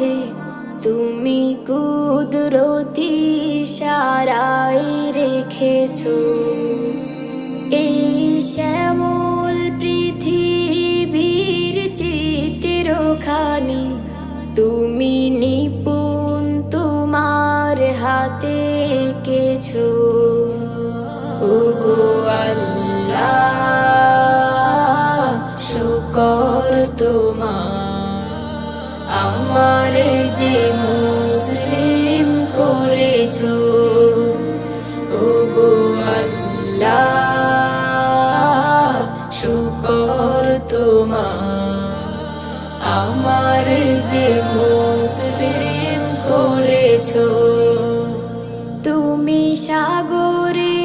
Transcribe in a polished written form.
মাঝে তুমি কুদরতি ইশারায় রেখেছো। এই শ্যামল পৃথিবীর চিত্রখানি তুমি নিপুণ তোমার হাতে এঁকেছো। ওগো আল্লাহ, শুকর তোমার, আমার যে মুসলিম করেছো। ওগো আল্লাহ, শুকর তোমার, আমার যে মুসলিম করেছো। তুমি সাগরে